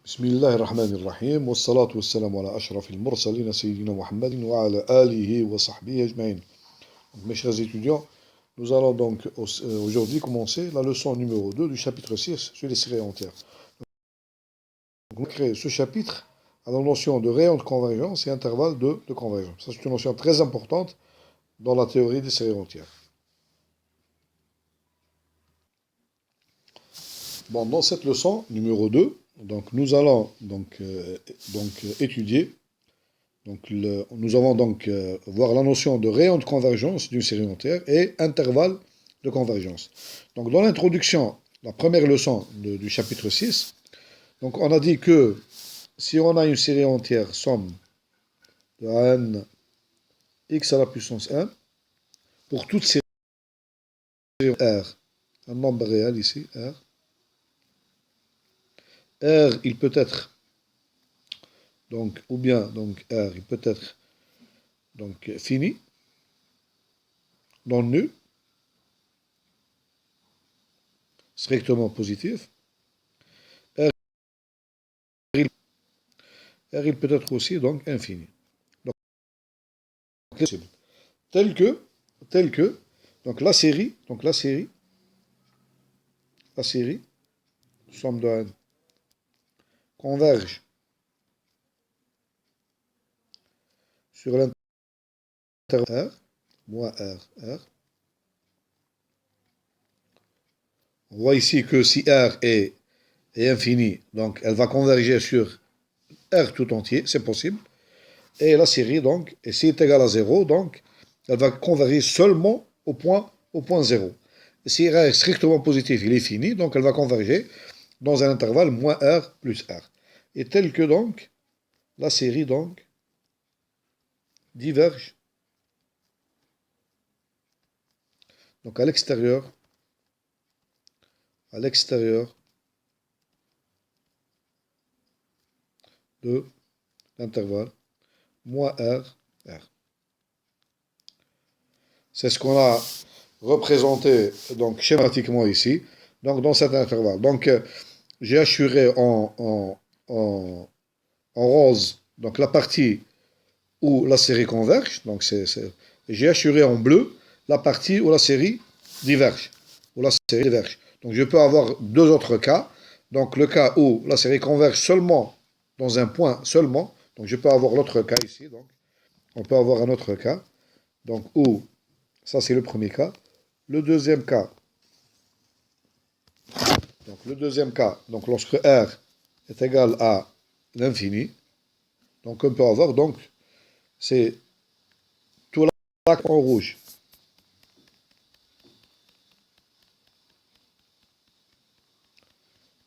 بسم الله الرحمن الرحيم والصلاة والسلام على أشرف المرسلين سيدنا محمد وعلى آله وصحبه أجمعين. Mes chers étudiants, nous allons donc aujourd'hui commencer la leçon numéro 2 du chapitre 6 sur les séries entières. Donc, on crée ce chapitre à la notion de rayon de convergence et intervalle de convergence. Ça, c'est une notion très importante dans la théorie des séries entières. Bon, dans cette leçon numéro 2, donc, nous allons étudier. Nous allons donc voir la notion de rayon de convergence d'une série entière et intervalle de convergence. Donc, dans l'introduction, la première leçon du chapitre 6, donc on a dit que si on a une série entière somme de n x à la puissance 1, pour toute série R, un nombre réel ici, R, il peut être donc, ou bien donc R, il peut être donc fini, non nul, strictement positif. R, il peut être aussi donc infini. Donc, tel que donc la série, somme de n, converge sur l'intervalle R, moins R. On voit ici que si R est infini, donc elle va converger sur R tout entier, c'est possible. Et la série, donc, et si est égal à 0, donc, elle va converger seulement au point 0. Et si R est strictement positif, il est fini, donc elle va converger dans un intervalle moins R plus R. Et tel que, donc, la série, donc, diverge, donc à l'extérieur de l'intervalle moins R. C'est ce qu'on a représenté donc schématiquement ici, donc dans cet intervalle. Donc j'ai assuré en rose donc la partie où la série converge, donc j'ai assuré en bleu la partie où la série diverge, Donc je peux avoir deux autres cas. Donc le cas où la série converge seulement dans un point seulement, donc je peux avoir l'autre cas ici, donc on peut avoir un autre cas, donc où, ça c'est le premier cas. Le deuxième cas, donc lorsque R est égal à l'infini, donc on peut avoir, donc, c'est tout l'axe en rouge.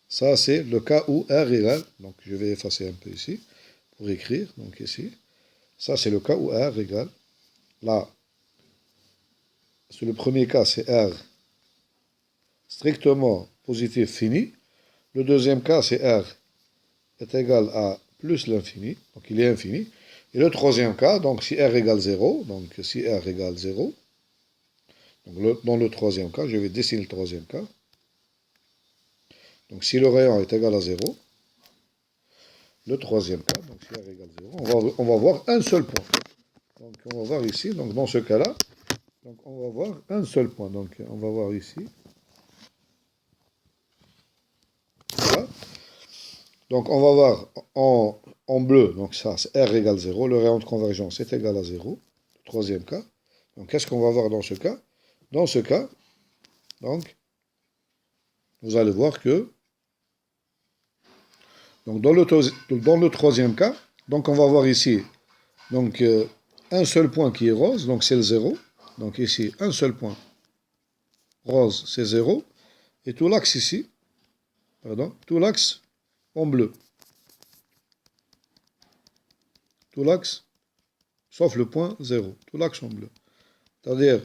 Ça, c'est le cas où R égale, donc je vais effacer un peu ici, pour écrire, donc ici. Ça, c'est le cas où R égale, là, c'est le premier cas, c'est R strictement positif fini. Le deuxième cas, c'est R est égal à plus l'infini, donc il est infini. Et le troisième cas, donc si R égale 0, donc si R égale 0, donc dans le troisième cas, je vais dessiner le troisième cas. Donc si le rayon est égal à 0, le troisième cas, donc si R égale 0, on va voir un seul point. Donc on va voir ici, donc dans ce cas-là, donc on va voir un seul point. Donc on va voir ici. Voilà. Donc on va voir en bleu, donc ça c'est R égale 0, le rayon de convergence est égal à 0, le troisième cas. Donc qu'est-ce qu'on va voir dans ce cas? Dans ce cas, donc, vous allez voir que, donc dans le troisième cas, donc on va voir ici, donc un seul point qui est rose, donc c'est le 0. Donc ici, un seul point rose, c'est 0. Et tout l'axe ici, tout l'axe en bleu. Tout l'axe, sauf le point 0. Tout l'axe en bleu. C'est-à-dire,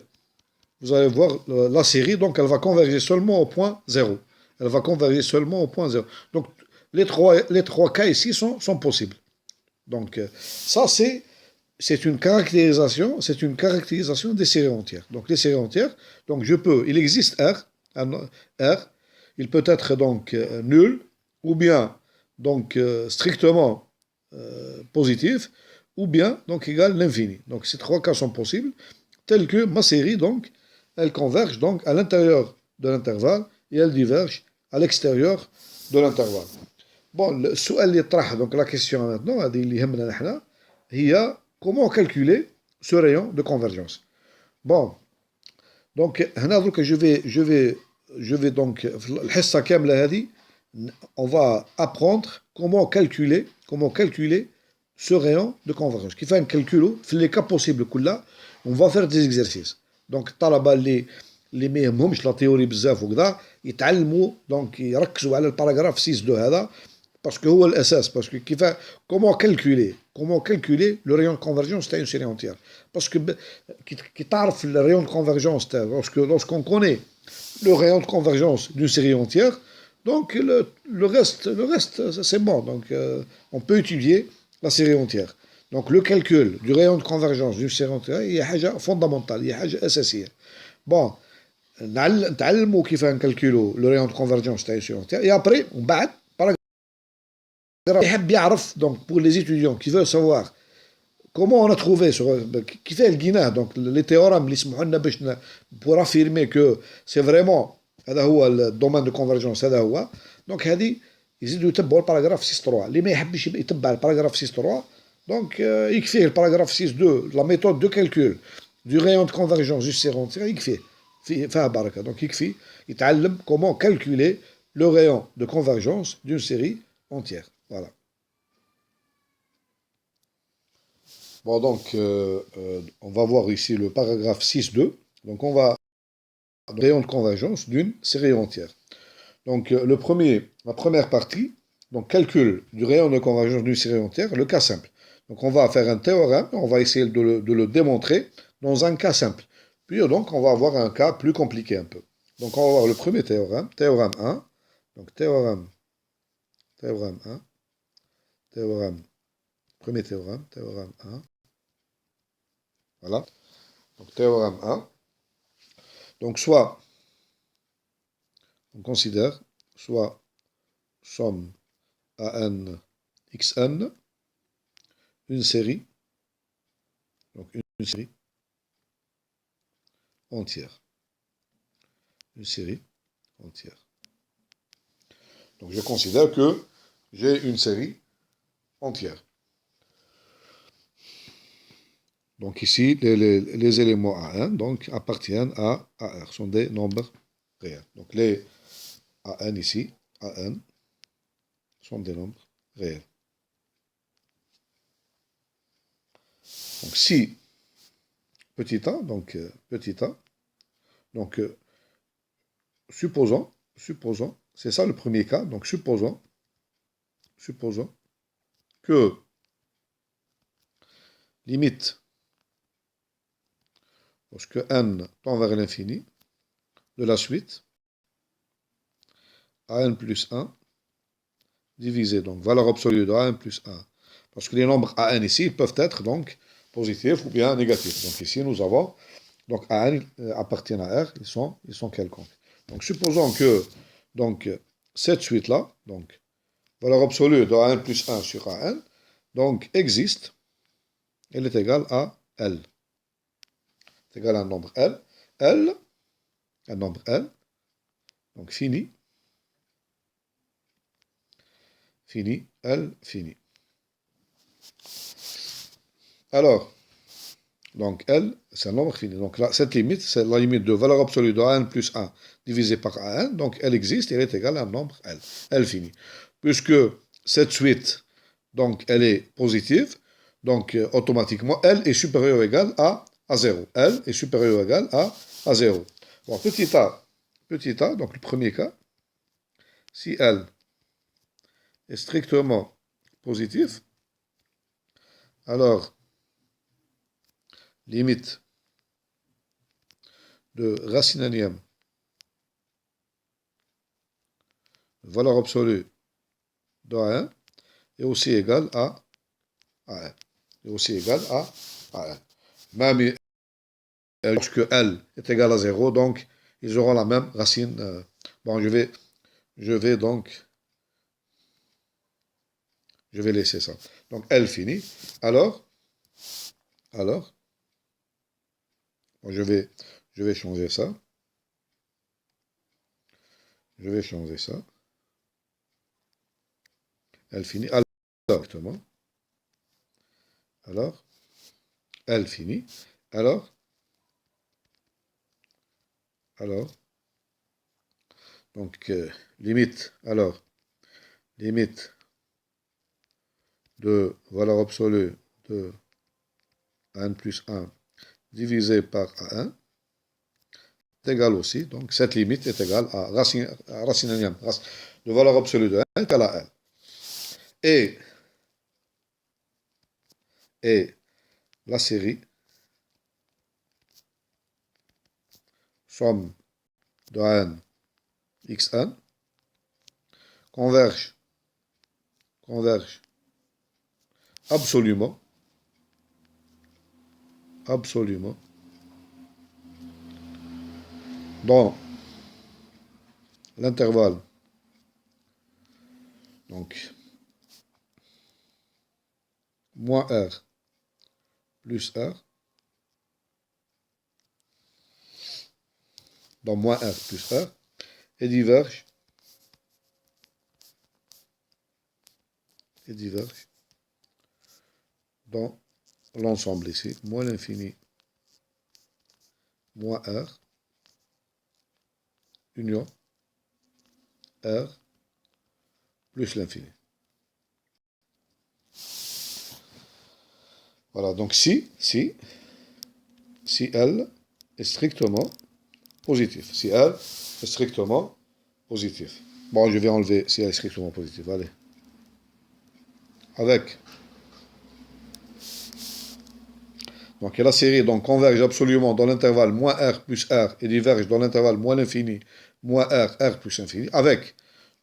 vous allez voir la série, donc elle va converger seulement au point 0. Elle va converger seulement au point 0. Donc, les trois cas ici sont possibles. Donc, ça, c'est une caractérisation des séries entières. Donc, les séries entières, donc il existe R, il peut être donc nul, ou bien donc strictement positif, ou bien donc égale l'infini. Donc ces trois cas sont possibles, tels que ma série, donc, elle converge donc à l'intérieur de l'intervalle et elle diverge à l'extérieur de l'intervalle. Bon, السؤال اللي يطرح donc la question maintenant, هذه اللي يهمنا نحن, هي comment calculer ce rayon de convergence. Bon, donc هنا درك je vais donc في الحصة كاملة هذه on va apprendre comment calculer ce rayon de convergence. كيف نكالكولو في les cas possibles كلها, on va faire des exercices. Donc الطلبة اللي ما يهمهمش لا تيوري بزاف وكذا يتعلموا دونك يركزوا على الباراغراف 6 هذا باسكو هو الاساس باسكو كيف comment calculer le rayon de convergence تاع une série entière باسكو كي تعرف le rayon de convergence تاع lorsqu'on connaît le rayon de convergence d'une série entière, donc le reste c'est bon, donc on peut étudier la série entière. Donc le calcul du rayon de convergence d'une série entière هي حاجة fondamentale, هي حاجة أساسية. Bon, نتعلموا كيف نكالكولوا le rayon de convergence تاع une série entière et après on بعد يحب يعرف donc pour les étudiants qui veulent savoir comment on a trouvé qui fait le guinard donc les théorèmes اللي يسمحوا لنا باش pour affirmer que c'est vraiment هذا هو الدومين دو كونفرجنس هذا هو دونك هذه يزيدوا يتبعوا الباراغراف 6 3 اللي ما يحبش يتبع الباراغراف 6 3 دونك يكفيه الباراغراف 6 2 لا ميثود دو كالكول du rayon de convergence du série entière يكفيه فيها بركه دونك يكفي يتعلم comment calculer le rayon de convergence d'une série entière. Voilà. Bon, donc, on va voir ici le paragraphe 6.2. Donc, on va rayon de convergence d'une série entière. Donc, la première partie, donc calcul du rayon de convergence d'une série entière, le cas simple. Donc, on va faire un théorème, on va essayer de le démontrer dans un cas simple. Puis, donc, on va avoir un cas plus compliqué un peu. Donc, on va voir le premier théorème, théorème 1. Donc, théorème 1, premier théorème, théorème 1. Voilà. Donc, théorème 1. Donc, soit, on considère, soit somme AN XN, une série, donc une série entière. Une série entière. Donc, je considère que j'ai une série entière. Donc, ici, les éléments AN donc, appartiennent à AR, sont des nombres réels. Donc, les AN ici, AN, sont des nombres réels. Donc, si petit a, donc supposons, c'est ça le premier cas, donc supposons que limite, lorsque n tend vers l'infini, de la suite, an plus 1, divisé, donc valeur absolue de an plus 1. Parce que les nombres an ici, ils peuvent être donc positifs ou bien négatifs. Donc ici, nous avons, donc an appartiennent à R, ils sont quelconques. Donc supposons que donc, cette suite-là, donc valeur absolue de an plus 1 sur an, donc existe, elle est égale à L. C'est égal à un nombre L. Un nombre L, donc fini, L, fini. Alors, donc L, c'est un nombre fini. Donc là, cette limite, c'est la limite de valeur absolue de AN plus 1 divisé par AN. Donc elle existe et elle est égale à un nombre L. L fini. Puisque cette suite, donc elle est positive, donc automatiquement L est supérieur ou égal à 0. L est supérieur ou égal à 0. Bon, petit a, donc le premier cas, si L est strictement positif, alors limite de racine énième, valeur absolue de A1 est aussi égale à A1. Est aussi égale à A1. Même lorsque L est égal à 0, donc ils auront la même racine. Bon, je vais donc Je vais laisser ça. Donc L fini. Alors, bon, je vais changer ça. Je vais changer ça. L fini. Alors, exactement. Alors, L fini. Alors, donc, limite, limite de valeur absolue de n plus 1 divisé par A1 est égal aussi, donc cette limite est égale à racine énième de valeur absolue de n est égale à L. Et la série somme de n xn converge absolument dans l'intervalle, donc moins r plus r, dans moins r plus r, et diverge dans l'ensemble ici, moins l'infini, moins r, union r plus l'infini. Voilà, donc si L est strictement positif. Si L est strictement positif. Bon, je vais enlever si L est strictement positif. Allez. Avec. Donc, la série donc, converge absolument dans l'intervalle moins R plus R et diverge dans l'intervalle moins l'infini, moins R plus infini. Avec.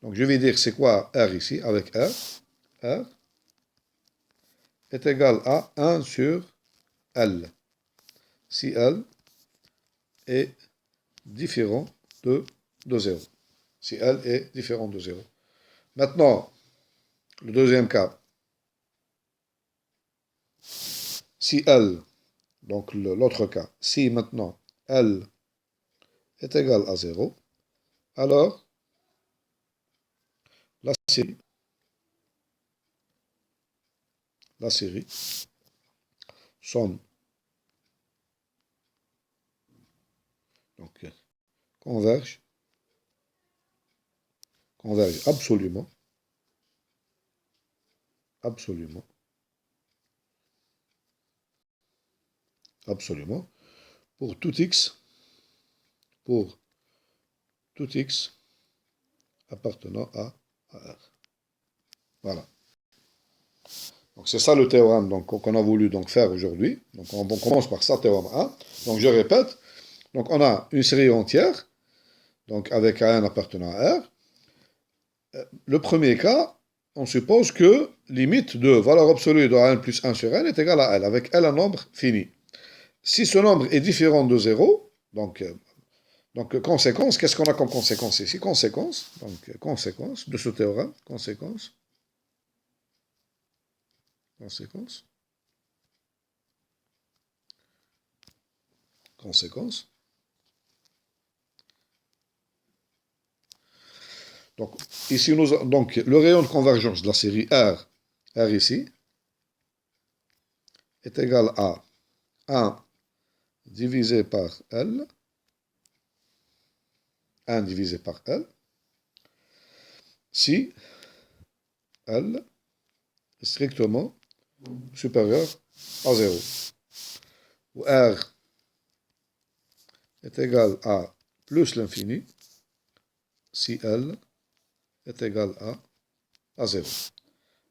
Donc, je vais dire c'est quoi R ici. Avec R est égal à 1 sur L. Si L est différent de 0. Si L est différent de 0. Maintenant, le deuxième cas. Si L, donc l'autre cas, si maintenant L est égal à 0, alors la série somme, donc converge absolument, pour tout x appartenant à R. Voilà. Donc c'est ça le théorème qu'on a voulu donc faire aujourd'hui. Donc on commence par ça, théorème 1. Donc je répète. Donc on a une série entière, donc avec n appartenant à R. Le premier cas, on suppose que limite de valeur absolue de n plus 1 sur n est égale à L, avec L un nombre fini. Si ce nombre est différent de 0, donc conséquence, qu'est-ce qu'on a comme conséquence ici? Conséquence de ce théorème, conséquence. Donc, ici, donc, le rayon de convergence de la série R ici, est égal à 1 divisé par L, 1 divisé par L, si L est strictement supérieur à 0, où R est égal à plus l'infini, si L est égal à 0.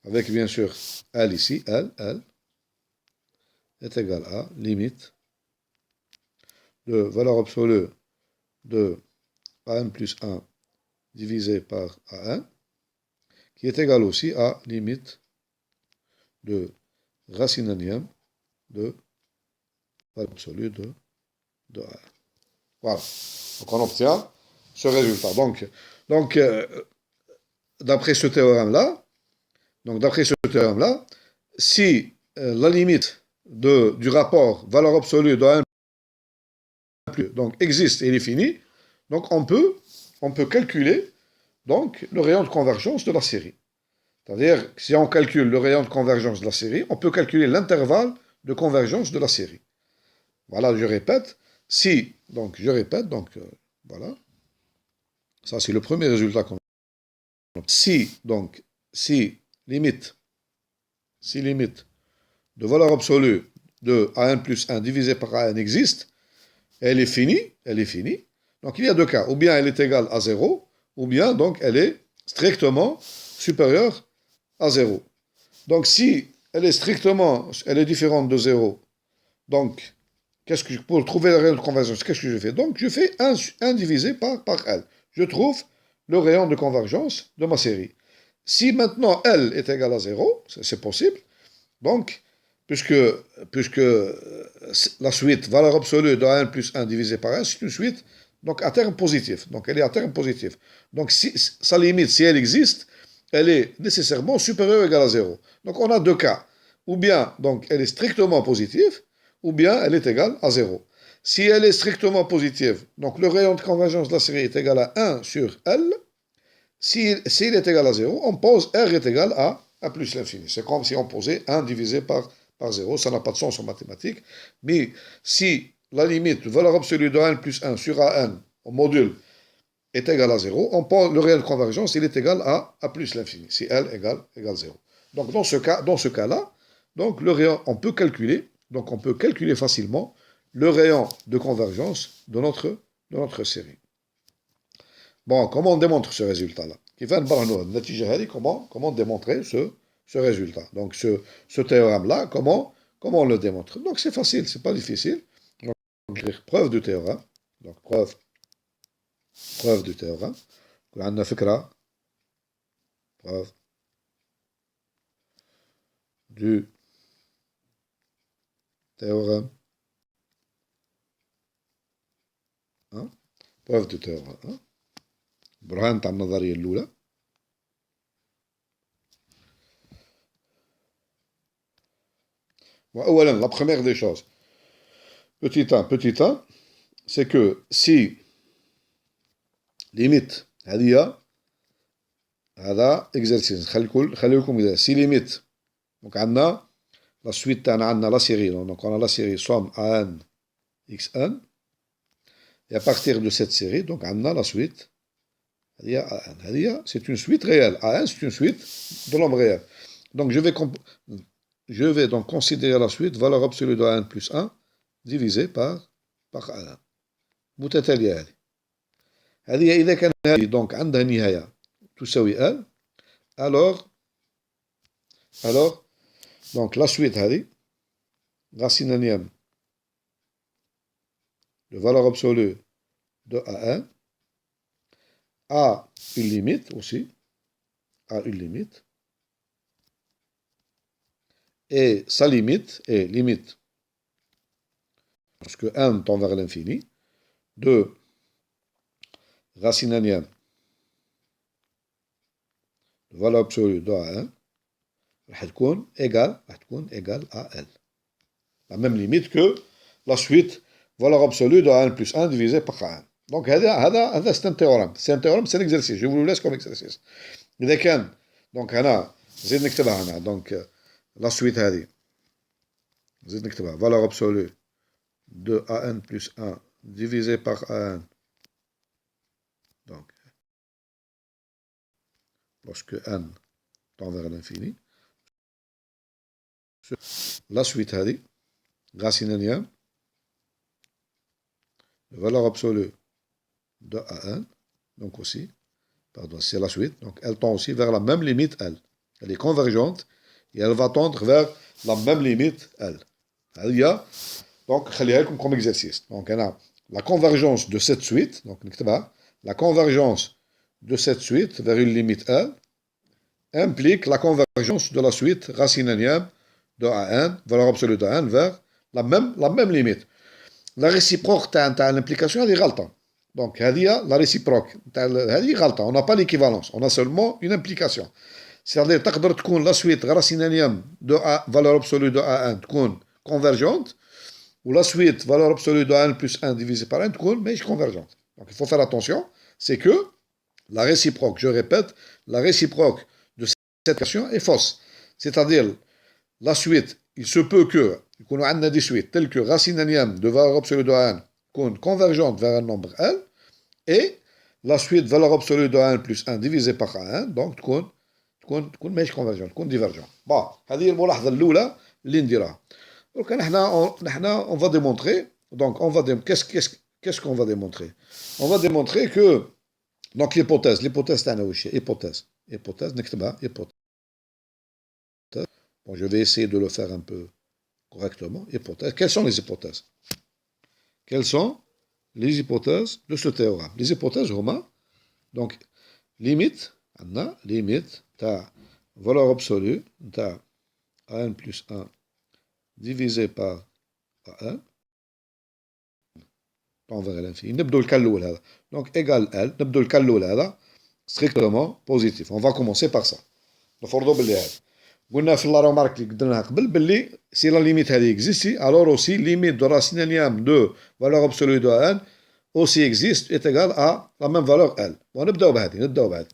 Avec bien sûr L ici, L est égal à limite de valeur absolue de an plus 1 divisé par an, qui est égal aussi à limite de racine énième de valeur absolue de an. Voilà. Donc on obtient ce résultat. Donc d'après ce théorème-là, Donc, d'après ce théorème-là, si la limite du rapport valeur absolue de 1 plus donc, existe et il est fini, donc on peut calculer donc, le rayon de convergence de la série. C'est-à-dire, si on calcule le rayon de convergence de la série, on peut calculer l'intervalle de convergence de la série. Voilà, je répète. Si, donc, je répète, donc, voilà. Ça, c'est le premier résultat qu'on a. Si, donc, limite, si limite de valeur absolue de a1 plus 1 divisé par a1 existe, elle est finie, elle est finie. Donc, il y a deux cas. Ou bien elle est égale à 0, ou bien, donc, elle est strictement supérieure à 0. Donc, si elle est différente de 0, donc, pour trouver le rayon de convergence, qu'est-ce que je fais? Donc, je fais 1 divisé par L. Je trouve le rayon de convergence de ma série. Si maintenant L est égal à 0, c'est possible, donc, puisque la suite valeur absolue de 1 plus 1 divisé par 1, c'est une suite donc à terme positif. Donc, elle est à terme positif. Donc, si, sa limite, si elle existe, elle est nécessairement supérieure ou égale à 0. Donc, on a deux cas. Ou bien, donc, elle est strictement positive, ou bien elle est égale à 0. Si elle est strictement positive, donc le rayon de convergence de la série est égal à 1 sur L. S'il est égal à 0, on pose R est égal à plus l'infini. C'est comme si on posait 1 divisé par 0. Ça n'a pas de sens en mathématiques. Mais si la limite de valeur absolue de 1 plus 1 sur AN au module est égal à 0, on pose le rayon de convergence, il est égal à plus l'infini. Si L égale 0. Donc dans ce cas-là, donc le rayon, on peut calculer facilement le rayon de convergence de notre série. Bon, comment on démontre ce résultat-là? Comment démontrer ce résultat? Donc, ce théorème-là, comment on le démontre? Donc, c'est facile, c'est pas difficile. Donc, je vais écrire preuve du théorème. Donc, preuve du théorème. Preuve du théorème. Hein? Preuve du théorème. Hein? برهان تاع النظرية الأولى. وأولا, la première des choses, petit 1, c'est que si limite هذا exercice خليكم si limite donc عندنا la suite تاعنا عندنا la série, donc on a la série somme AN xn et à partir de cette série donc عندنا la suite c'est une suite réelle. A1, c'est une suite de nombre réel. Donc, je vais donc considérer la suite valeur absolue de A1 plus 1 divisé par A1. متتالية هذه. هذه إذا كان هذه donc عندها نهاية تساوي L, alors donc la suite هذه racine énième de valeur absolue de A1 a une limite aussi, et sa limite est limite, parce que 1 tend vers l'infini, de racine énième de valeur absolue de A1, راح تكون égale à L. La même limite que la suite valeur absolue de A1 plus 1 divisé par A1. Donc, c'est un théorème. C'est un exercice. Je vous le laisse comme exercice. إذا كان donc هنا زيد نكتبها هنا donc la suite هذه زيد نكتبها valeur absolue de A1 plus 1 divisé par A1 donc lorsque n tend vers l'infini la suite هذه racine énième de valeur absolue de A1 donc aussi pardon, c'est la suite. Donc, elle tend aussi vers la même limite, L. Elle est convergente et elle va tendre vers la même limite, L. Il y a, donc, comme exercice. Donc, on a la convergence de cette suite, donc, la convergence de cette suite vers une limite L implique la convergence de la suite racine énième de A1, valeur absolue de A1, vers la même limite. La réciproque de l'implication, elle est غلطة. Donc, la réciproque, on n'a pas l'équivalence, on a seulement une implication. C'est-à-dire, تقدر تكون la suite racine de A, valeur absolue de A1 تكون convergente, ou la suite valeur absolue de A1 plus 1 divisé par 1 تكون ماهيش convergente. Donc il faut faire attention, c'est que la réciproque, je répète, la réciproque de cette équation est fausse. C'est-à-dire, la suite, il se peut que, يكونوا عندنا des suites telles que racine énième de valeur absolue de A1 تكون convergente vers un nombre L, et la suite valeur absolue de A1 plus 1 divisé par A1, donc تكون ماهيش convergente, تكون divergente. Bon, هذه الملاحظة الأولى اللي نديرها. Donc, on va démontrer, donc qu'est-ce qu'on va démontrer? On va démontrer que, donc l'hypothèse تاعنا واش هي؟ hypothèse نكتبها hypothèse. Bon, je vais essayer de le faire un peu correctement. Hypothèse. Quelles sont les hypothèses? Quelles sont les hypothèses de ce théorème? Les hypothèses, Romain, donc limite ta valeur absolue ta A1 plus 1 divisé par A1 vers l'infini. نبدو الكال الأول هذا. Donc égal L. نبدو الكال الأول هذا strictement positif. On va commencer par ça. نفرضوا باللي هذا. قلنا في لا رومارك اللي قلناها قبل باللي سي لا ليميت هذه اكزيستي الور اوسي ليميت دو راسين انيام دو فالور ابسولو دو ان اوسي اكزيست ايت ايغال ا لا ميم فالور ال. ونبداو بهذه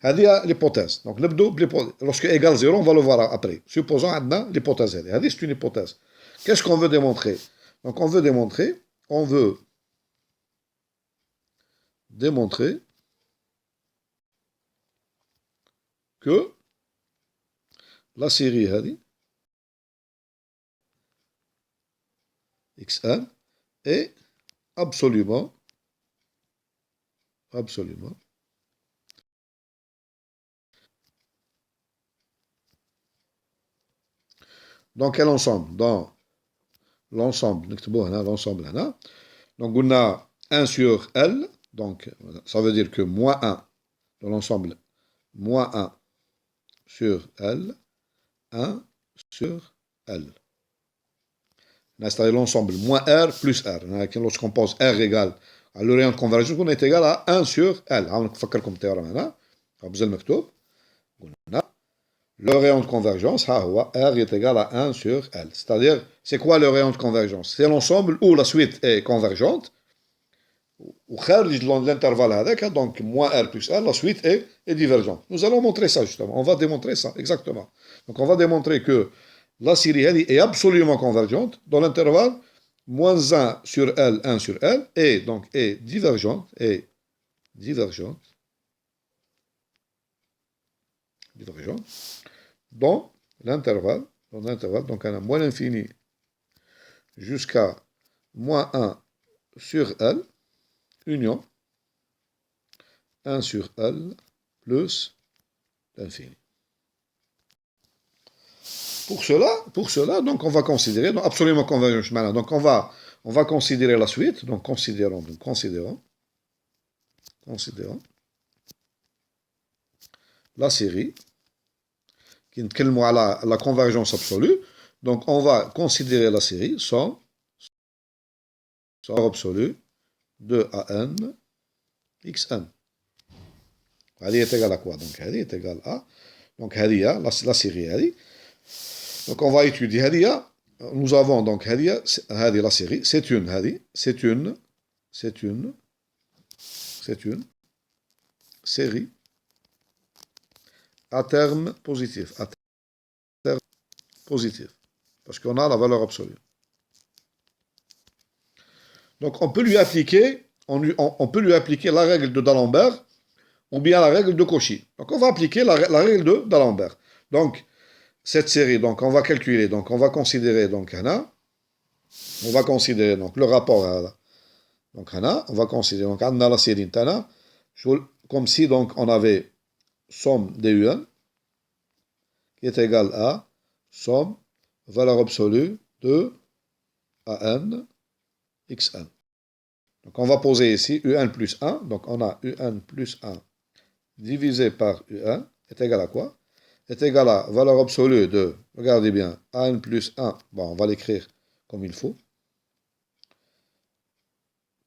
هذه هي ليبوتيز. دونك نبداو لوسكو ايغال زيرو اون فالو فوار ابري سوبوزون عندنا ليبوتيز هذه سي اون هيبوتيز. كاش كون فو ديمونتري؟ دونك اون فو démontrer que la série هذه Xn est absolument dans quel ensemble? Dans l'ensemble, l'ensemble هنا. Donc on a 1 sur L, donc ça veut dire que moins 1 dans l'ensemble, moins 1 sur L, 1 sur L. C'est-à-dire l'ensemble moins R plus R. Lorsqu'on pose R égale à le rayon de convergence, on est égal à 1 sur L. نفكركم التيوريم هنا. بزاف مكتوب. Le rayon de convergence, R est égal à 1 sur L. C'est-à-dire, c'est quoi le rayon de convergence? C'est l'ensemble où la suite est convergente. وخارج l'intervalle هذاك, donc moins R plus R, la suite est divergente. Nous allons montrer ça justement. On va démontrer ça, exactement. Donc on va démontrer que la série est absolument convergente dans l'intervalle moins 1 sur L, 1 sur L, et donc est divergente, dans l'intervalle, donc on a moins l'infini jusqu'à moins 1 sur L, union 1 sur L plus l'infini. Pour cela, donc on va considérer, donc absolument convergence maintenant, donc on va considérer la suite, donc considérons la série, qui نتكلموا على la convergence absolue, donc on va considérer la série sans absolue de AN XN. هذه est égale à quoi? Donc هذه est égale à, donc هذه la série هذه. Donc on va étudier هذه. Nous avons donc هذه la série, c'est une série à terme positif, parce qu'on a la valeur absolue. Donc on peut lui appliquer la règle de D'Alembert ou bien la règle de Cauchy. Donc on va appliquer la règle de D'Alembert. Donc cette série, donc on va calculer, donc on va considérer donc le rapport à donc on va considérer donc la série Tana comme si donc on avait somme des UN qui est égale à somme valeur absolue de AN XN. Donc on va poser ici UN plus 1, donc on a UN plus 1 divisé par UN est égal à quoi? Est égal à valeur absolue de, regardez bien, AN plus 1, bon on va l'écrire comme il faut,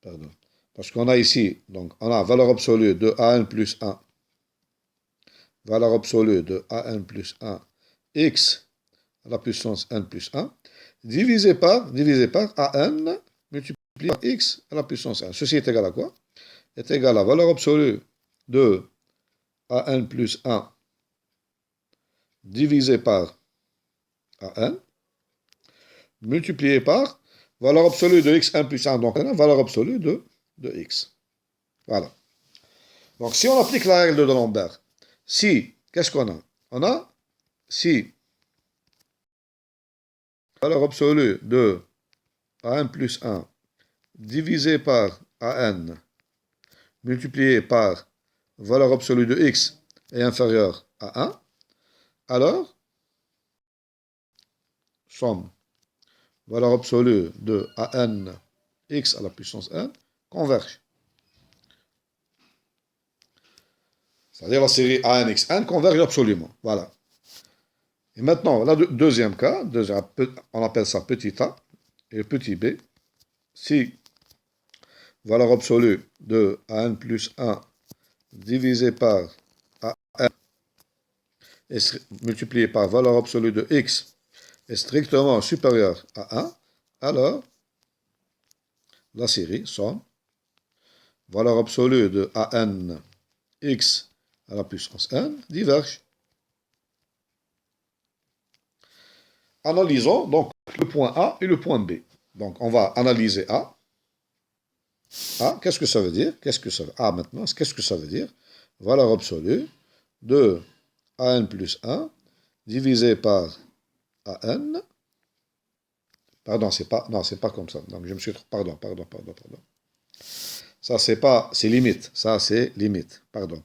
pardon, parce qu'on a ici, donc on a valeur absolue de AN plus 1 valeur absolue de an plus 1, x à la puissance n plus 1, divisé par an multiplié par x à la puissance 1. Ceci est égal à quoi? Est égal à valeur absolue de an plus 1 divisé par an multiplié par valeur absolue de x1 plus 1, donc valeur absolue de x. Voilà. Donc si on applique la règle de D'Alembert, si, qu'est-ce qu'on a? On a si valeur absolue de an plus 1 divisé par an multiplié par valeur absolue de x est inférieure à 1, alors somme valeur absolue de an x à la puissance n converge. C'est-à-dire la série ANXN converge absolument. Voilà. Et maintenant, le deuxième cas, on appelle ça petit a et petit b. Si valeur absolue de an plus 1 divisé par an est multiplié par valeur absolue de x est strictement supérieure à 1, alors la série somme valeur absolue de an x à la puissance n diverge. Analysons donc le point A et le point B. Donc on va analyser A. A, qu'est-ce que ça veut dire? A maintenant, qu'est-ce que ça veut dire? Valeur absolue de an plus 1 divisé par an. Pardon, c'est pas comme ça. Donc je me suis trompé. Pardon. Ça, c'est limite. Ça, c'est limite. Pardon.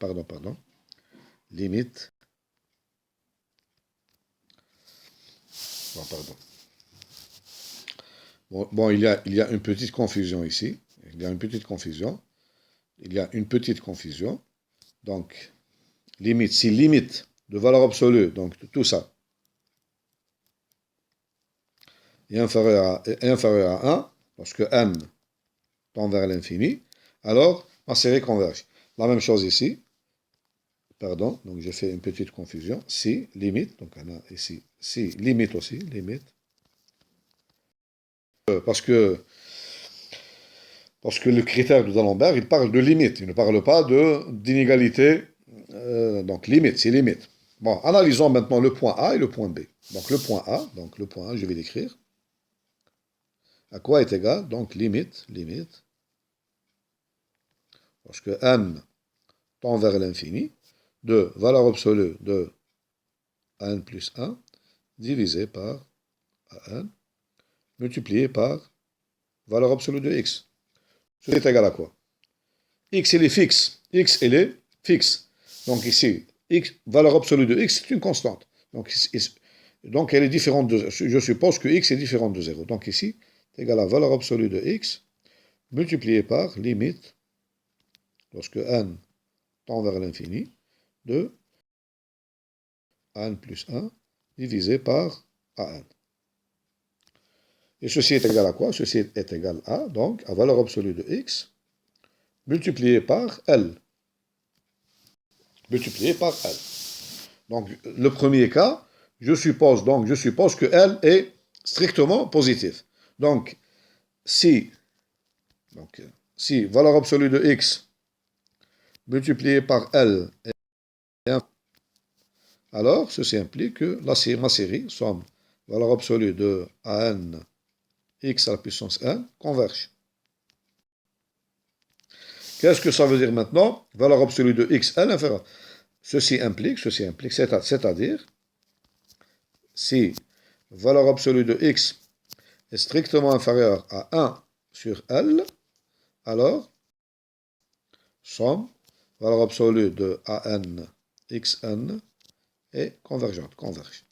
Limite. Bon, pardon. Bon, il y a une petite confusion ici. Il y a une petite confusion. Donc, limite, si limite de valeur absolue, donc tout ça, est inférieur à 1, parce que n tend vers l'infini, alors ma série converge. La même chose ici. Pardon, donc j'ai fait une petite confusion. Si, limite, donc on a ici, si, limite aussi, limite. Parce que le critère de D'Alembert, il parle de limite, il ne parle pas d'inégalité. Donc limite, c'est limite. Bon, analysons maintenant le point A et le point B. Donc le point A, je vais l'écrire. À quoi est égal? Donc limite, parce que n tend vers l'infini, de valeur absolue de n plus 1 divisé par an multiplié par valeur absolue de x. Ceci est égal à quoi? X, il est fixe. Donc ici, x, valeur absolue de x, c'est une constante. Donc elle est différente de 0. Je suppose que x est différente de 0. Donc ici, c'est égal à valeur absolue de x multiplié par limite, lorsque n tend vers l'infini, de an plus 1 divisé par an. Et ceci est égal à quoi? Ceci est égal à, donc, à valeur absolue de x multiplié par L. Donc, le premier cas, je suppose que L est strictement positif. Donc, si valeur absolue de x multiplié par L est 1, alors ceci implique que ma série, somme valeur absolue de an x à la puissance n, converge. Qu'est-ce que ça veut dire maintenant? Valeur absolue de x, n inférieure. Ceci implique, c'est-à-dire, si valeur absolue de x est strictement inférieure à 1 sur L, alors, somme, valeur absolue de an xn est convergente, converge.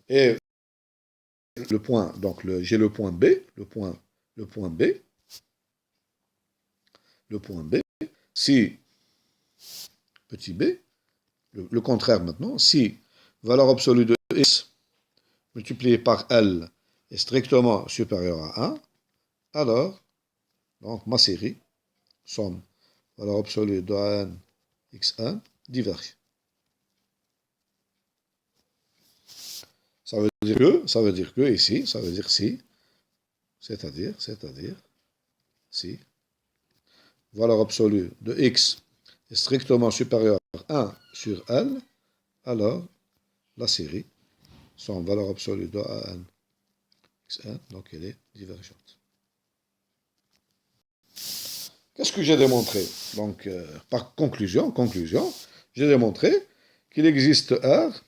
Et le point, donc j'ai le point B, si, petit b, le contraire maintenant, si valeur absolue de x multiplié par L est strictement supérieur à 1, alors, donc ma série, somme valeur absolue de an x1 diverge. Ça veut dire que ici, ça veut dire si, c'est-à-dire, si, valeur absolue de x est strictement supérieure à 1 sur L, alors la série, son valeur absolue de AN x1, donc elle est divergente. Qu'est-ce que j'ai démontré? Donc, par conclusion, j'ai démontré qu'il existe R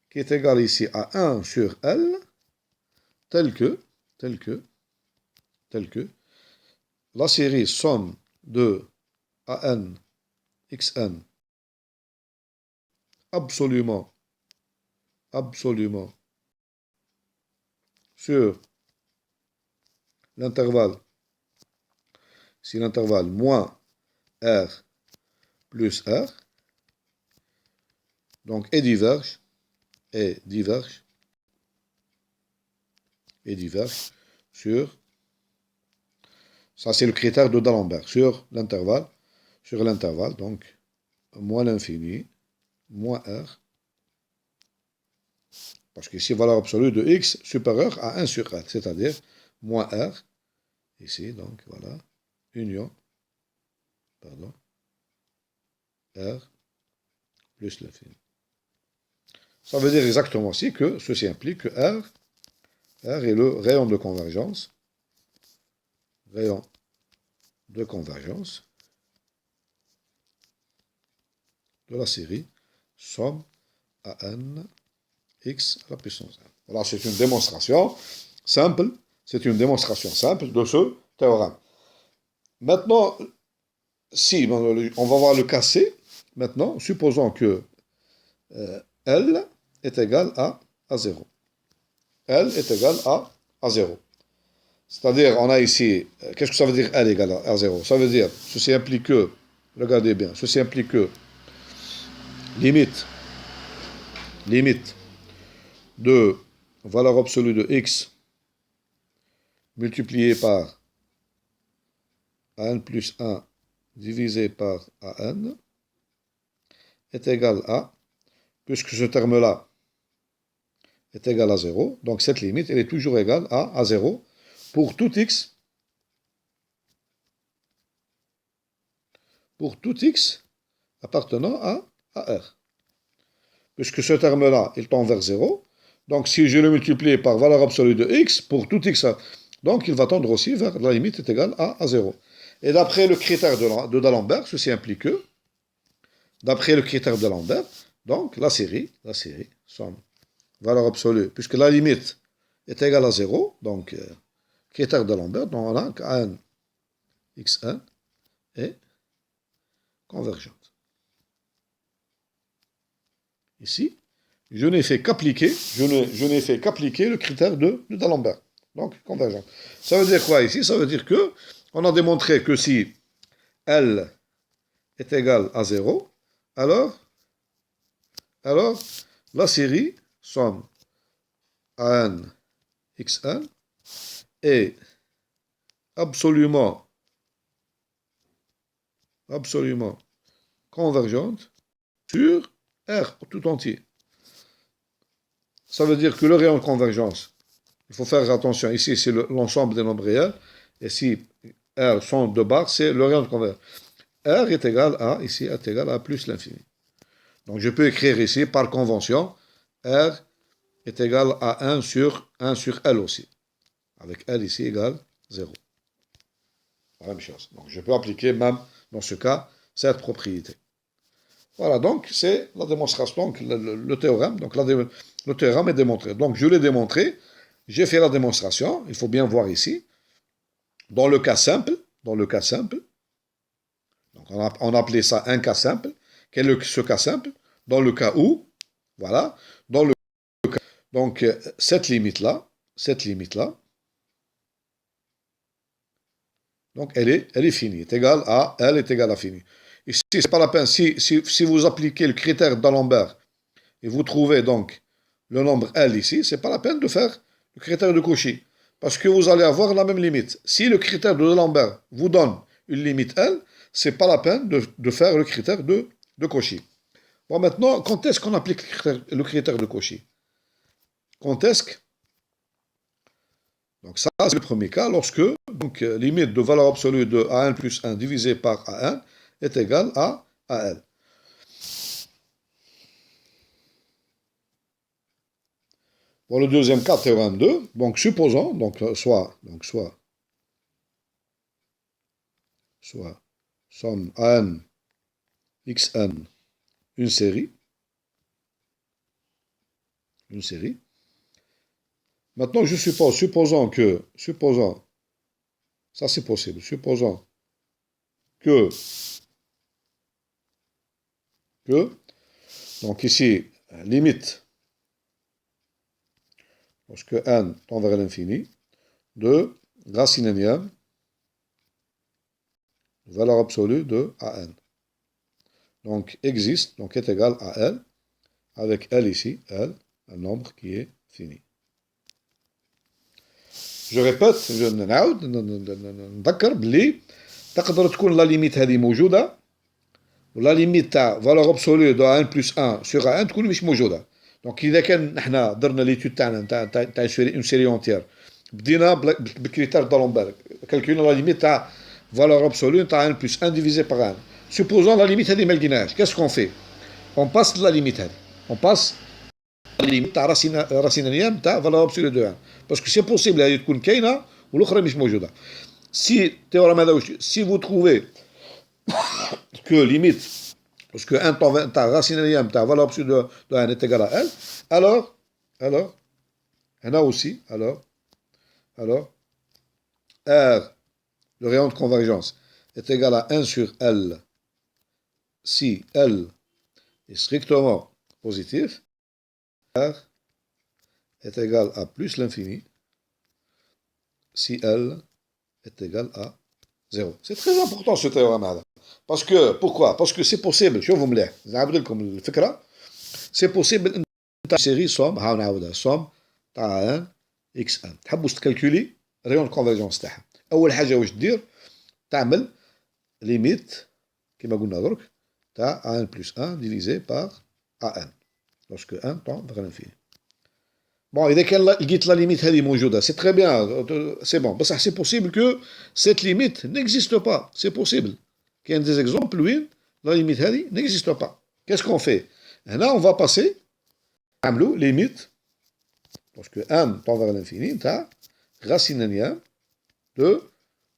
qui est égal ici à 1 sur L, tel que la série somme de AN xn absolument sur l'intervalle, si l'intervalle moins R plus R, donc et diverge sur, ça c'est le critère de D'Alembert, sur l'intervalle, donc moins l'infini, moins R, parce qu'ici, valeur absolue de x supérieure à 1 sur R, c'est-à-dire moins R, ici, donc voilà, union, R plus l'infini. Ça veut dire exactement aussi que ceci implique que R est le rayon de convergence, de la série somme AN x à la puissance 1. Voilà, c'est une démonstration simple, de ce théorème. Maintenant, si on va voir le cas C, maintenant, supposons que L est égal à 0. L est égal à 0. C'est-à-dire, on a ici, qu'est-ce que ça veut dire L égale à 0? Ça veut dire, ceci implique que, regardez bien, ceci implique que limite de valeur absolue de x multiplié par an plus 1 divisé par an est égal à, puisque ce terme-là est égal à 0, donc cette limite, elle est toujours égale à 0 pour tout x appartenant à R. Puisque ce terme-là, il tend vers 0, donc si je le multiplie par valeur absolue de x, pour tout x, donc il va tendre aussi vers la limite est égale à 0. Et d'après le critère de D'Alembert, ceci implique que, d'après le critère de D'Alembert, donc la série somme valeur absolue, puisque la limite est égale à 0, donc critère de D'Alembert, donc on a qu'An xn est convergente. Ici, je n'ai fait qu'appliquer le critère de D'Alembert, donc convergente. Ça veut dire quoi ici? Ça veut dire que on a démontré que si L est égal à 0, alors la série somme AN xn est absolument convergente sur R tout entier. Ça veut dire que le rayon de convergence, il faut faire attention, ici c'est l'ensemble des nombres réels, et si R sont de barres, c'est le rayon de convergence. R est égal à, ici, est égal à plus l'infini. Donc je peux écrire ici, par convention, R est égal à 1 sur L aussi. Avec L ici égale 0. La même chose. Donc je peux appliquer même, dans ce cas, cette propriété. Voilà, donc c'est la démonstration, donc le théorème. Donc le théorème est démontré. Donc je l'ai démontré, j'ai fait la démonstration, il faut bien voir ici. Dans le cas simple, donc on appelait ça un cas simple. Quel est ce cas simple? Dans le cas où, voilà, dans le cas, donc cette limite-là, donc elle est finie, elle est égale à finie. Ici, c'est pas la peine, si vous appliquez le critère d'Alembert et vous trouvez donc le nombre L ici, c'est pas la peine de faire le critère de Cauchy, parce que vous allez avoir la même limite. Si le critère de D'Alembert vous donne une limite L, c'est pas la peine de faire le critère de Cauchy. Bon, maintenant, quand est-ce qu'on applique le critère de Cauchy? Quand est-ce que... Donc ça, c'est le premier cas, lorsque donc, limite de valeur absolue de A1 plus 1 divisé par A1 est égal à AL. Pour le deuxième cas, théorème 2, donc supposons, soit somme AN XN, une série. Maintenant, je suppose, supposons, ça c'est possible, supposons que, donc ici, limite, lorsque n tend vers l'infini, de racine énième, valeur absolue de AN. Donc, existe, donc est égal à L, avec L ici, L, un nombre qui est fini. Je répète, je نعاود نذكر بلي تقدر تكون لا ليميت هذه موجوده ولا ليميت تاع فالور ابسولو دو ان بلس 1 سور ان تكون مش موجوده. دونك اذا كان نحنا درنا ليتود تاعنا تاع اون سيري اونتيير بدينا بالكريتير دالومبير كالكولينا لا ليميت تاع فالور ابسولو تاع ان بلس 1 ديفيزي باغ ان. سوبوزون لا ليميت هذه ما لقيناهاش، كاس كون في؟ اون باس لا ليميت هذه، اون باس limite تاع راسينانيه نتاع فالور ابسولو دو 1 باسكو سي بوسيبل هذه تكون كاينه والاخرى مش موجوده. سي تيورام هذا سي فو تروفي كو ليميت باسكو ان طون تاع راسينانيه نتاع فالور ابسولو دو 1 est égal à L, alors هنا aussi alors R, le rayon de convergence, est égal à 1 sur L si L est strictement positif. R est égal à plus l'infini si L est égal à 0. C'est très important ce théorème. Parce que, pourquoi? Parce que c'est possible, شوفوا مليح نعاود لكم الفكرة. C'est possible أن série somme نعاودها somme تاع ان اكس ان تحبوا تكالكولي ريون كونفرجونس تاعها. أول حاجة واش دير؟ تعمل ليميت كما قلنا درك تاع ان بلس 1 ديفيزي باغ ان lorsque 1 tend vers l'infini. Bon, إذا كان لقيت لا ليميت هذه موجودة سي تري بيان سي بون بصح سي بوسيبل كو سيت ليميت نيكزيست با سي بوسيبل. كاين دي زيكزومبل وين لا ليميت هذه نيكزيست با. كاس كون في؟ هنا اون فا باسي نعملو ليميت lorsque 1 tend vers l'infini نتاع racine énième de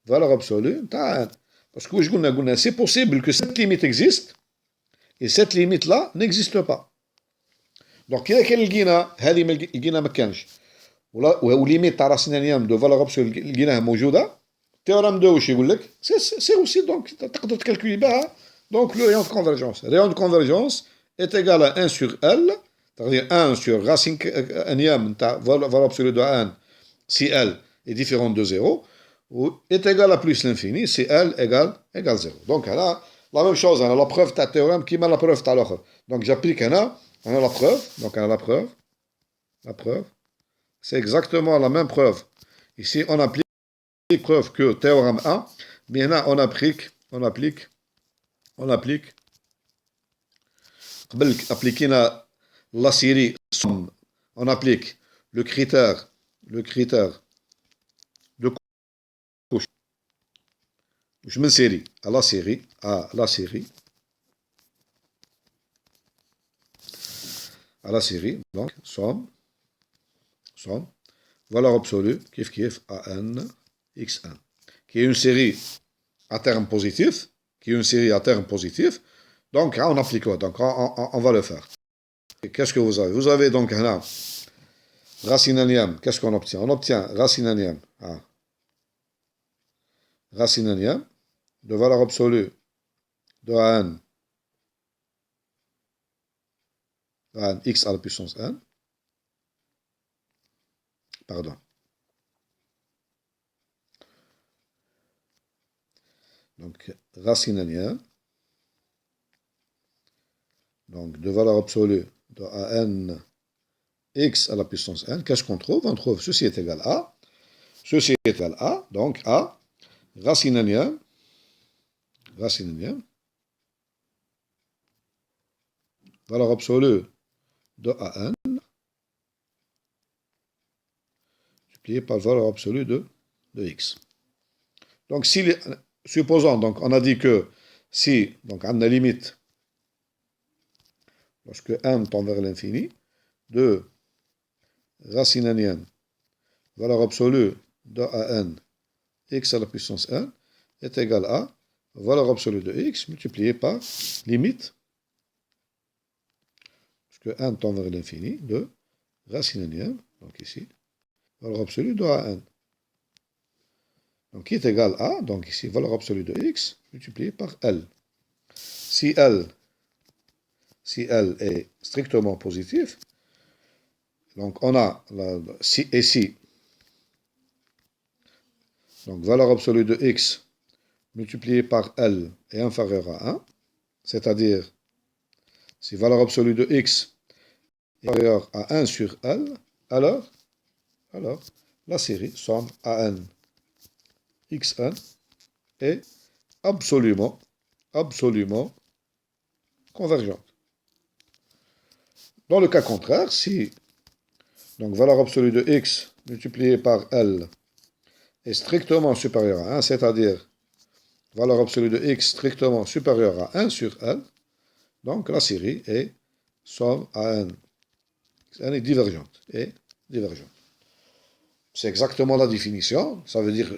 valeur absolue نتاع 1. باسكو واش قلنا سي بوسيبل كو سيت ليميت اكزيست et cette limite là n'existe pas. دونك اذا كان لقينا هذه لقينا ما كانش وليميت تاع راسين انيام دو فالور ابسول لقيناها موجوده. تيورام 2 واش يقول لك؟ سي اوسي دونك تقدر تكالكولي بها دونك لو rayon de convergence. Rayon de convergence est égal à 1 sur L, c'est-à-dire 1 sur racine énième تاع valeur absolue de 1 si L est différente de 0 est égal à plus l'infini si L égale 0. Donc là la même chose, la preuve تاع théorème كيما la preuve تاع الاخر. Donc j'applique هنا on a la preuve, donc on a la preuve, c'est exactement la même preuve. Ici, on applique la preuve que théorème 1, mais là, on applique, appliquer la série somme, on applique le critère de Cauchy. Je mets série à la série, donc somme, valeur absolue, kiff AN, XN, qui est une série à terme positif, donc on applique quoi? Donc on va le faire. Qu'est-ce que vous avez? Vous avez donc là, racine énième, qu'est-ce qu'on obtient? On obtient racine énième, de valeur absolue de AN, x à la puissance n, pardon. Donc, racine énième, donc de valeur absolue de an x à la puissance n, qu'est-ce qu'on trouve? On trouve ceci est égal à, donc a, racine énième racine énième, valeur absolue de AN, multiplié par valeur absolue de X. Donc, si supposons, donc, on a dit que si, donc, on a limite, lorsque n tend vers l'infini, de racine énième, valeur absolue de AN, x à la puissance n, est égal à valeur absolue de x multiplié par limite, puisque n tend vers l'infini, de racine énième, donc ici, valeur absolue de AN. Donc, qui est égal à, donc ici, valeur absolue de x multiplié par L. Si L est strictement positif, donc on a, si, donc valeur absolue de x multiplié par L est inférieur à 1, c'est-à-dire, si valeur absolue de x est inférieure à 1 sur L, alors la série somme AN xn est absolument convergente. Dans le cas contraire, si donc valeur absolue de x multipliée par L est strictement supérieure à 1, c'est-à-dire valeur absolue de x strictement supérieure à 1 sur L, donc la série est somme AN xn est divergente. C'est exactement la définition. Ça veut dire,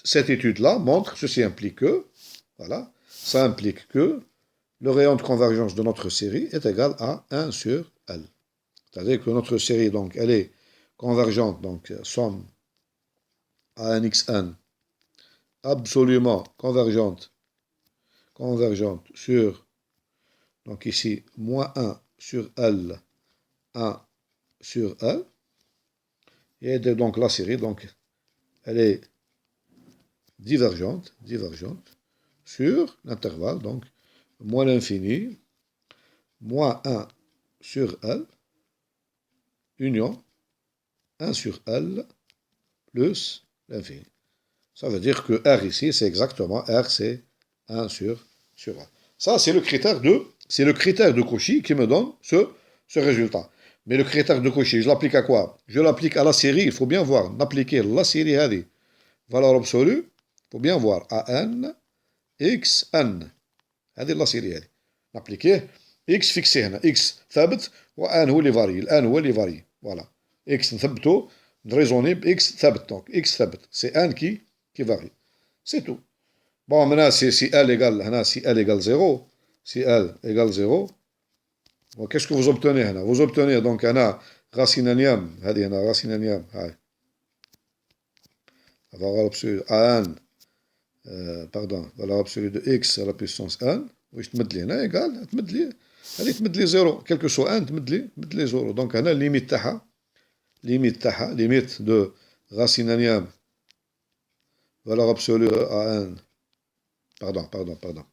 cette étude-là montre, ceci implique que, voilà, ça implique que le rayon de convergence de notre série est égal à 1 sur L. C'est-à-dire que notre série, donc, elle est convergente, donc, somme ANXN, absolument convergente sur, donc ici, moins 1 sur L, 1 sur L, et donc la série, donc, elle est divergente sur l'intervalle, donc, moins l'infini, moins 1 sur L, union 1 sur L plus l'infini. Ça veut dire que R ici, c'est exactement R, c'est 1 sur L. Ça, c'est le critère de Cauchy qui me donne ce résultat. Mais le critère de Cauchy, je l'applique à quoi? Je l'applique à la série, il faut bien voir. D'appliquer la série à des valeurs absolues, il faut bien voir. AN, XN. هذه لا سيري هذه نابليكيه اكس فيكسي هنا اكس ثابت وان هو اللي فاري الان هو اللي فاري فوالا اكس نثبتو نريزوني باكس ثابت دونك اكس ثابت سي ان كي فاري سي تو بون هنا سي ال ايغال هنا سي ال ايغال زيرو سي ال ايغال زيرو وكاش كو فوز اوبتوني هنا فوز اوبتوني دونك هنا راسين انيام هذه هنا راسين انيام هاي valeur absolue ان باردون valeur absolue de x à la puissance n واش تمد لي هنا ايكال تمد لي هذه تمد لي زيرو كيلكو سوا ان تمد لي زيرو دونك هنا الليميت تاعها ليميت دو راسين انيام valeur absolue à n pardon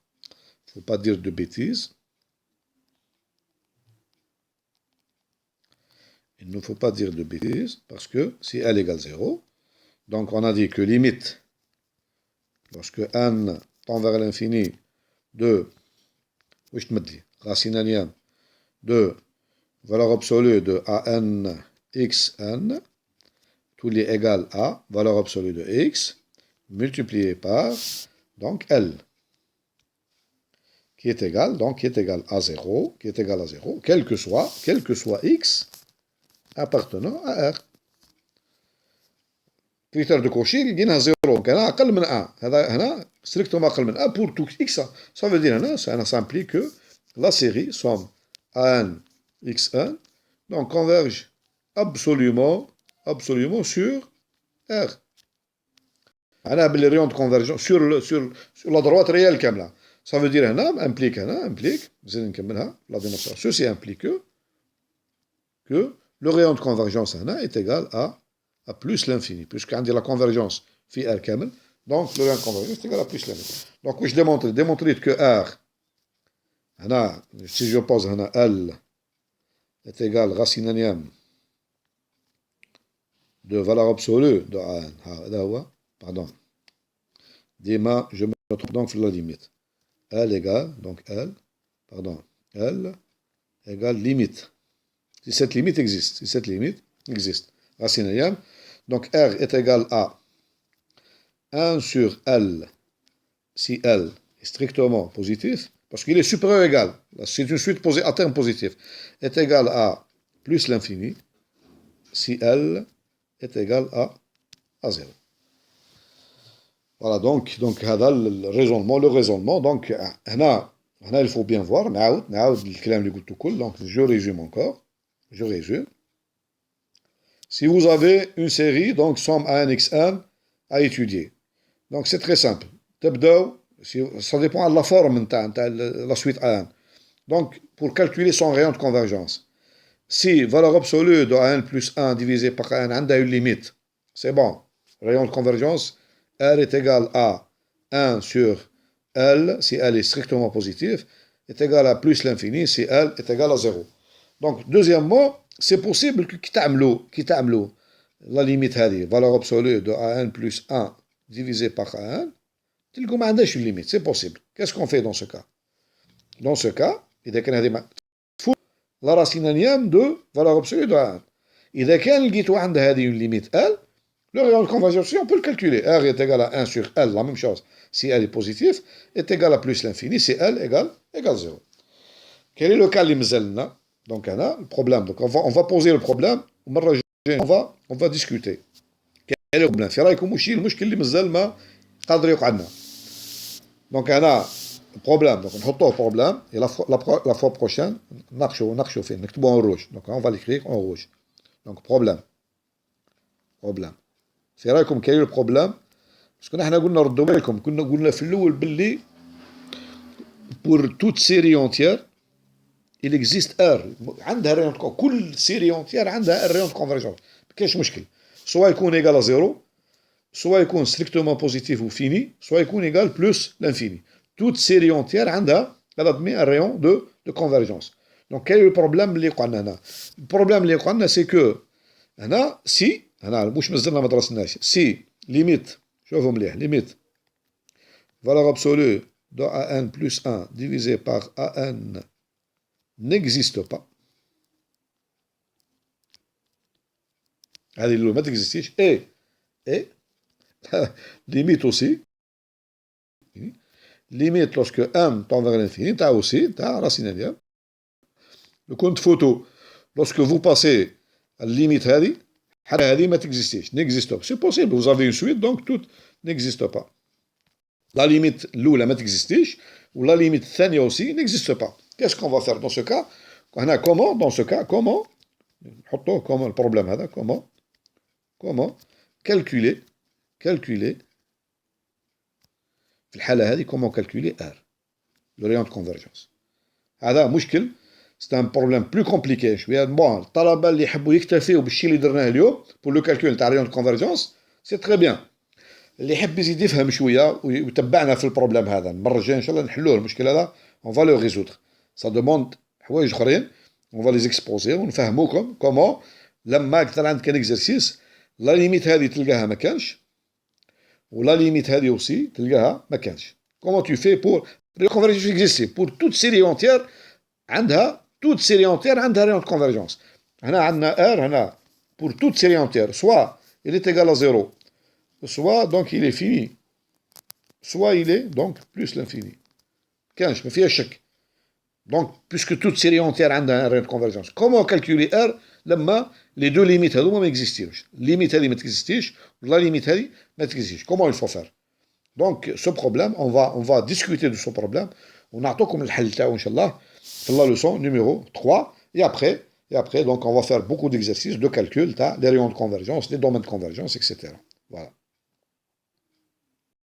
faut pas dire de bêtises il ne faut pas dire de bêtises parce que si l égale 0 donc on a dit que limite lorsque n tend vers l'infini de واش تمد لي racine énième de valeur absolue de AN xn tout est égal à valeur absolue de x multiplié par donc L qui est égal à 0 quel que soit x appartenant à R. Critère de Cauchy يدينا 0 هنا أقل من 1 هنا strictement أقل من 1 pour tout x ça veut dire هنا ça implique que la série somme AN xn donc converge absolument sur R. أنا باللي rayon de convergence sur la droite réelle كاملة. Ça veut dire هنا implique نزيد نكملها la démonstration. Ceci implique que le rayon de convergence هنا est égal à plus l'infini, puisque عندي la convergence في R كامل, donc le rayon de convergence est égal à plus l'infini. Donc واش démontrer que R هنا si je pose هنا L est égal racine énième de valeur absolue de AN هذا هو pardon ديما je me retrouve donc في la limite L égale, donc L, pardon, L égale limite. Si cette limite existe, si cette limite existe. Racine alienne. Donc R est égal à 1 sur L, si L est strictement positif, parce qu'il est supérieur ou égal, c'est une suite à terme positif, est égal à plus l'infini, si L est égal à 0. Voilà, donc le raisonnement, donc, il faut bien voir, donc je résume encore, je résume. Si vous avez une série, donc somme A1 x1 à étudier, donc c'est très simple. Ça dépend de la forme de la suite A1. Donc, pour calculer son rayon de convergence, si valeur absolue de A1 plus 1 divisé par A1 a une limite, c'est bon. Rayon de convergence, R est égal à 1 sur L, si L est strictement positif, est égal à plus l'infini, si L est égal à 0. Donc, deuxièmement, c'est possible que la limite, valeur absolue de A1 plus 1 divisé par A1, تلقوا ما عندهاش une limite, c'est possible. Qu'est-ce qu'on fait dans ce cas? Dans ce cas, إذا كان هذه la racine alienne de valeur absolue de A1. إذا كان لقيتوا عندها هذه une limite L, le rayon de convergence, on peut le calculer. R est égal à 1 sur L, la même chose. Si L est positif, est égal à plus l'infini, si L égale 0. Quel est le cas limzelna? Donc, on a le problème. Donc, on va poser le problème, on va discuter. Quel est le problème? في رأيكم وش المشكل اللي مازال ما قادر يوقع لنا؟ Donc, on a le problème. Donc, on met le problème. Et la fois prochaine, نقشوا فيه. نكتبوه en rouge. Donc, on va l'écrire en rouge. Donc, problème. في رايكم كاين لو بروبليم؟ باسكو حنا قلنا ردوا بالكم قلنا في الاول باللي بور توت سيري اونتيير il existe R عندها ريون كل سيري اونتيير عندها ريون دو كونفرجونس ما كاينش مشكل سوا يكون ايغال زيرو سوا يكون ستريكتومون بوزيتيف وفيني سوا يكون ايغال بلس لانفيني توت سيري اونتيير عندها admis un rayon de convergence. Donc quel est le problème اللي وقع لنا هنا؟ البروبليم اللي وقع لنا سي كو هنا سي هنا مش مازلنا ما درسناش سي ليميت شوفوا مليح ليميت valeur absolue de A1 plus 1 divisé par A1 n'existe pas. هذه اللي ما تكزيستيش et limite aussi limite lorsque m tend vers l'infini t'as aussi t'as racine alienne. Le compte photo lorsque vous passez à la limite هذه ما تكزيستيش n'existe pas. C'est possible, vous avez une suite donc tout n'existe pas. La limite الأولى ما تكزيستيش ou la limite الثانية aussi n'existe pas. Qu'est-ce qu'on va faire dans ce cas? Comment dans ce cas comment نحطوه comment le problème هذا comment calculer في الحالة هذه comment calculer R le rayon de convergence. هذا مشكل. C'est un problème plus compliqué شوية. Bon, الطلبة اللي يحبوا يكتفيوا بالشيء اللي درناه اليوم pour le calcul تاع rayon de convergence c'est très bien. اللي يحب يزيد يفهم شوية ويتبعنا في البروبليم هذا المرة الجاية إن شاء الله نحلوه المشكل هذا on va le résoudre. Ça demande حوايج أخرين on va les exposer ونفهموكم comment لما كثر عندك un exercice لا ليميت هذه تلقاها ما كانش ولا ليميت هذه aussi تلقاها ما كانش. Comment tu fais pour la convergence exister pour toute série entière عندها toute série entière عندها rayon de convergence. هنا عندنا R هنا pour toute série entière soit il est égal à 0 soit donc il est fini soit il est donc plus l'infini. كانش ما فيها شك. Donc puisque toute série entière عندها un rayon de convergence comment calculer R لما les deux limites هذوما ما يكزيستيوش. limite هذه ما تكزيستيش ولا limite هذه ما تكزيستيش. Comment il faut faire? Donc ce problème on va discuter de ce problème ونعطوكم الحل تاعو ان شاء الله في la leçon numéro 3 et après donc on va faire beaucoup d'exercices de calcul تاع les rayons de convergence les domaines de convergence etc. Voilà.